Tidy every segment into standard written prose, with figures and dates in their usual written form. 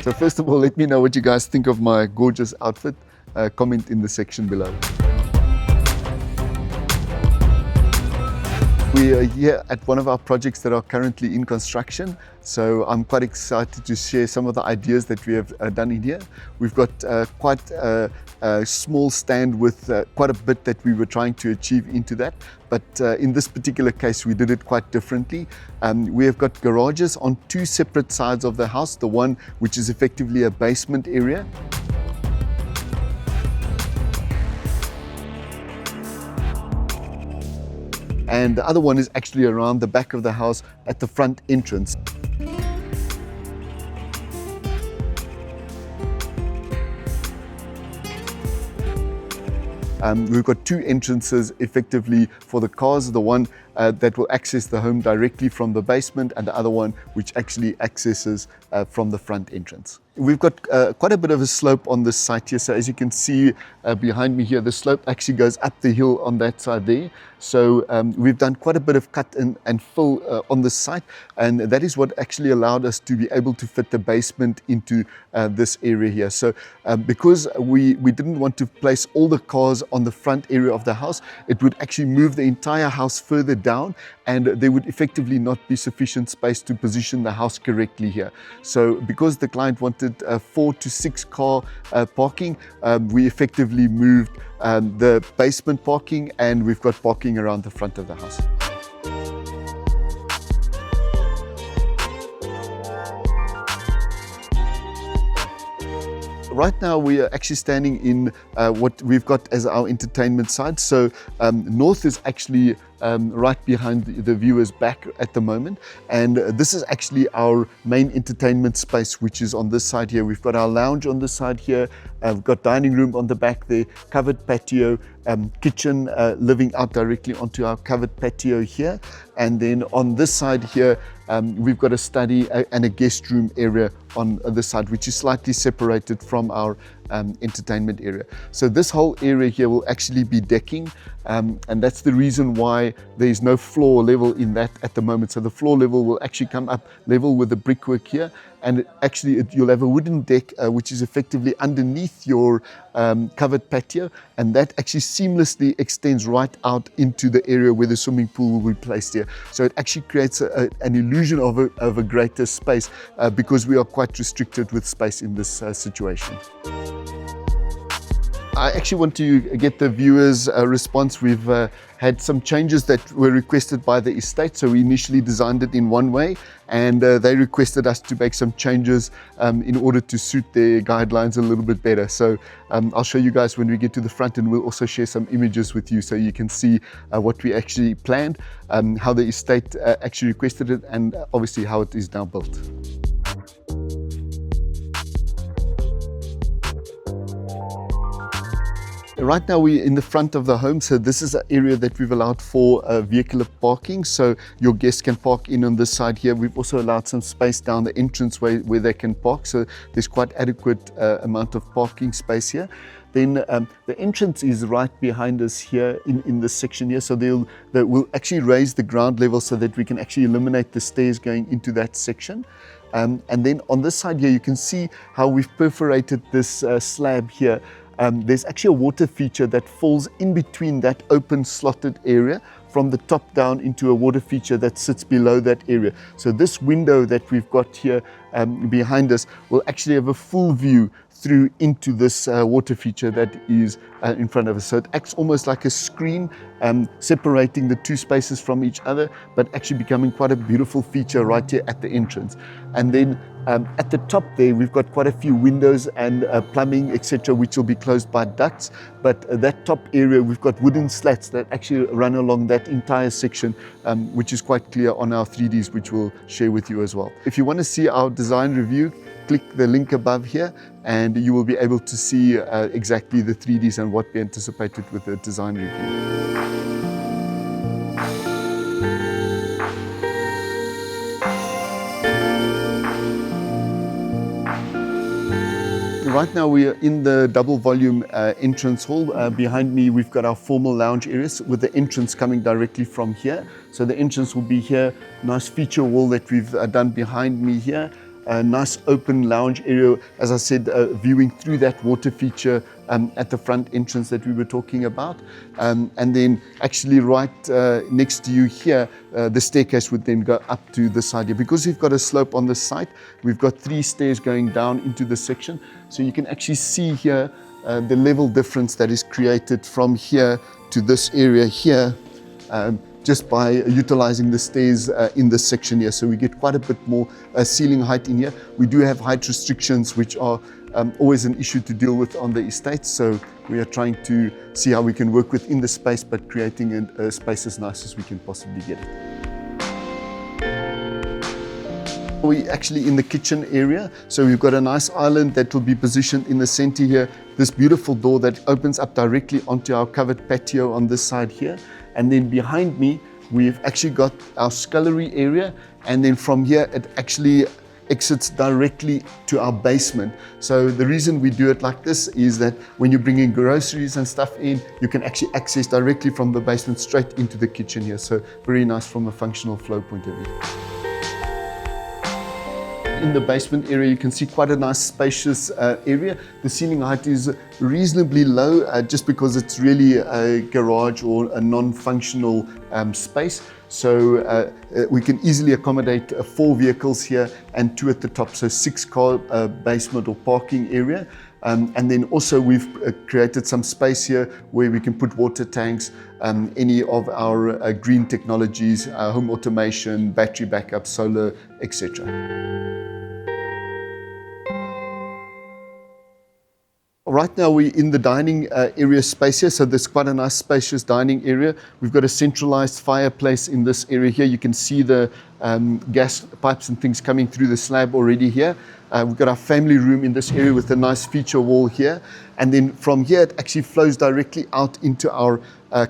So first of all, let me know what you guys think of my gorgeous outfit. Comment in the section below. We are here at one of our projects that are currently in construction, so I'm quite excited to share some of the ideas that we have done in here. We've got quite a small stand with quite a bit that we were trying to achieve into that, but in this particular case we did it quite differently. We have got garages on two separate sides of the house, the one which is effectively a basement area. And the other one is actually around the back of the house at the front entrance. We've got two entrances effectively for the cars, the one that will access the home directly from the basement and the other one which actually accesses from the front entrance. We've got quite a bit of a slope on this site here, so as you can see behind me here, the slope actually goes up the hill on that side there. So we've done quite a bit of cut and fill on this site, and that is what actually allowed us to be able to fit the basement into this area here. So because we didn't want to place all the cars on the front area of the house, it would actually move the entire house further down, and there would effectively not be sufficient space to position the house correctly here. So because the client wanted 4 to 6 car parking, we effectively moved the basement parking, and we've got parking around the front of the house. Right now we are actually standing in what we've got as our entertainment side. So north is actually right behind the viewer's back at the moment, and this is actually our main entertainment space, which is on this side here. We've got our lounge on this side here, we've got dining room on the back there, covered patio, kitchen living out directly onto our covered patio here, and then on this side here we've got a study and a guest room area on this side, which is slightly separated from our entertainment area. So this whole area here will actually be decking, and that's the reason why there is no floor level in that at the moment. So the floor level will actually come up level with the brickwork here, and you'll have a wooden deck which is effectively underneath your covered patio, and that actually seamlessly extends right out into the area where the swimming pool will be placed here. So it actually creates an illusion of a greater space because we are quite restricted with space in this situation. I actually want to get the viewers' response. We've had some changes that were requested by the estate. So we initially designed it in one way, and they requested us to make some changes in order to suit their guidelines a little bit better. So I'll show you guys when we get to the front, and we'll also share some images with you so you can see what we actually planned, how the estate actually requested it, and obviously how it is now built. Right now we're in the front of the home, so this is an area that we've allowed for vehicular parking, so your guests can park in on this side here. We've also allowed some space down the entranceway where they can park, so there's quite adequate amount of parking space here. Then the entrance is right behind us here in this section here, so we'll actually raise the ground level so that we can actually eliminate the stairs going into that section. And then on this side here you can see how we've perforated this slab here. There's actually a water feature that falls in between that open slotted area from the top down into a water feature that sits below that area. So this window that we've got here behind us will actually have a full view through into this water feature that is in front of us. So it acts almost like a screen, separating the two spaces from each other, but actually becoming quite a beautiful feature right here at the entrance. And then at the top there, we've got quite a few windows and plumbing, etc., which will be closed by ducts. But that top area, we've got wooden slats that actually run along that entire section, which is quite clear on our 3Ds, which we'll share with you as well. If you want to see our design review, click the link above here, and you will be able to see exactly the 3Ds and what we anticipated with the design review. Right now we are in the double volume entrance hall. Behind me we've got our formal lounge areas with the entrance coming directly from here. So the entrance will be here, nice feature wall that we've done behind me here. a nice open lounge area, as I said, viewing through that water feature at the front entrance that we were talking about. And then actually right next to you here, the staircase would then go up to the side here. Because we've got a slope on the site, we've got 3 stairs going down into the section. So you can actually see here the level difference that is created from here to this area here, just by utilizing the stairs in this section here. So we get quite a bit more ceiling height in here. We do have height restrictions, which are always an issue to deal with on the estate. So we are trying to see how we can work within the space, but creating a space as nice as we can possibly get it. We're actually in the kitchen area. So we've got a nice island that will be positioned in the center here. This beautiful door that opens up directly onto our covered patio on this side here. And then behind me, we've actually got our scullery area. And then from here, it actually exits directly to our basement. So the reason we do it like this is that when you're bringing groceries and stuff in, you can actually access directly from the basement straight into the kitchen here. So very nice from a functional flow point of view. In the basement area, you can see quite a nice spacious area. The ceiling height is reasonably low just because it's really a garage or a non-functional space. So we can easily accommodate 4 vehicles here and 2 at the top, so 6-car basement or parking area. And then also we've created some space here where we can put water tanks, any of our green technologies, home automation, battery backup, solar, etc. Right now we're in the dining area space here, so there's quite a nice spacious dining area. We've got a centralized fireplace in this area here. You can see the gas pipes and things coming through the slab already here. We've got our family room in this area with a nice feature wall here. And then from here, it actually flows directly out into our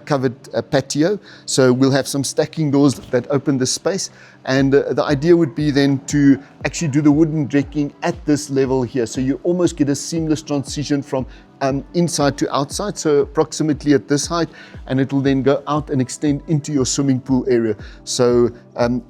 covered patio. So we'll have some stacking doors that open the space. And the idea would be then to actually do the wooden decking at this level here. So you almost get a seamless transition from inside to outside, so approximately at this height, and it will then go out and extend into your swimming pool area. So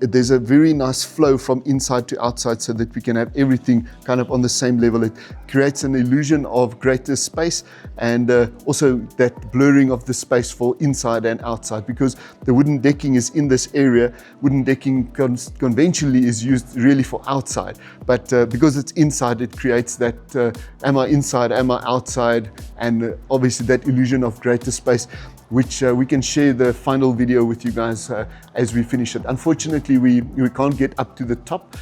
there's a very nice flow from inside to outside so that we can have everything kind of on the same level. It creates an illusion of greater space and also that blurring of the space for inside and outside, because the wooden decking is in this area. Wooden decking conventionally is used really for outside, but because it's inside, it creates that am I inside, am I outside, and obviously that illusion of greater space, which we can share the final video with you guys as we finish it. Unfortunately, we can't get up to the top,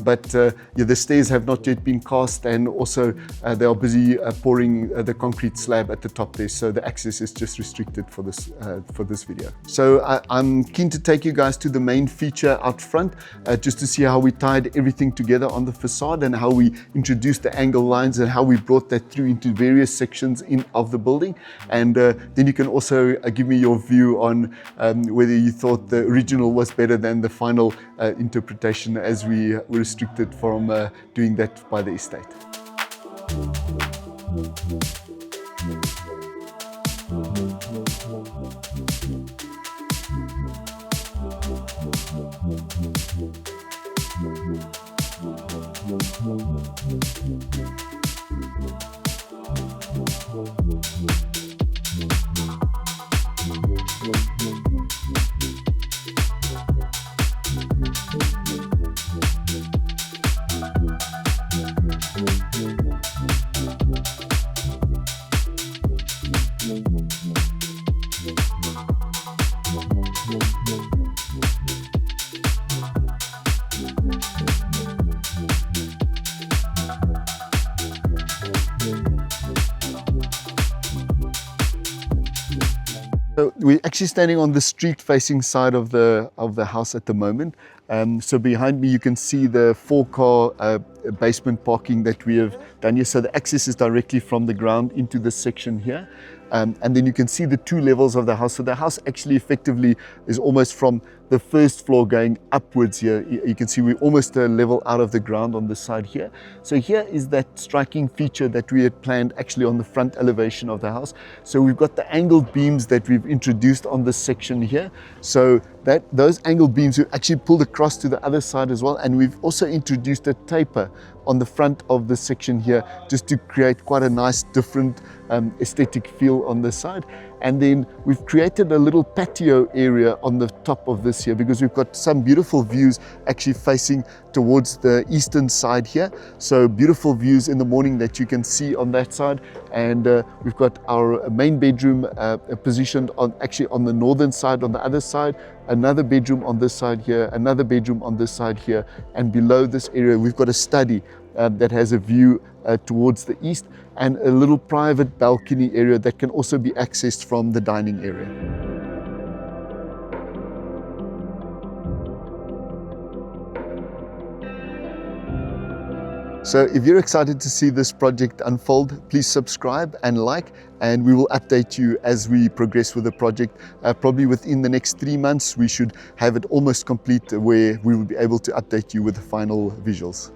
but the stairs have not yet been cast, and also they are busy pouring the concrete slab at the top there, so the access is just restricted for this video. So I'm keen to take you guys to the main feature out front, just to see how we tied everything together on the facade and how we introduced the angle lines and how we brought that through into various sections of the building. And then you can also give me your view on whether you thought the original was better than the final interpretation, as we were restricted from doing that by the estate. So we're actually standing on the street-facing side of the house at the moment. So behind me you can see the 4-car basement parking that we have done here. So the access is directly from the ground into this section here. And then you can see the 2 levels of the house. So the house actually effectively is almost from the first floor going upwards here. You can see we're almost a level out of the ground on this side here. So here is that striking feature that we had planned actually on the front elevation of the house. So we've got the angled beams that we've introduced on this section here. So those angle beams we actually pulled across to the other side as well, and we've also introduced a taper on the front of the section here just to create quite a nice different aesthetic feel on this side. And then we've created a little patio area on the top of this here because we've got some beautiful views actually facing towards the eastern side here. So beautiful views in the morning that you can see on that side. And we've got our main bedroom positioned actually on the northern side on the other side, another bedroom on this side here, another bedroom on this side here, and below this area we've got a study that has a view towards the east, and a little private balcony area that can also be accessed from the dining area. So if you're excited to see this project unfold, please subscribe and like, and we will update you as we progress with the project. Probably within the next 3 months, we should have it almost complete where we will be able to update you with the final visuals.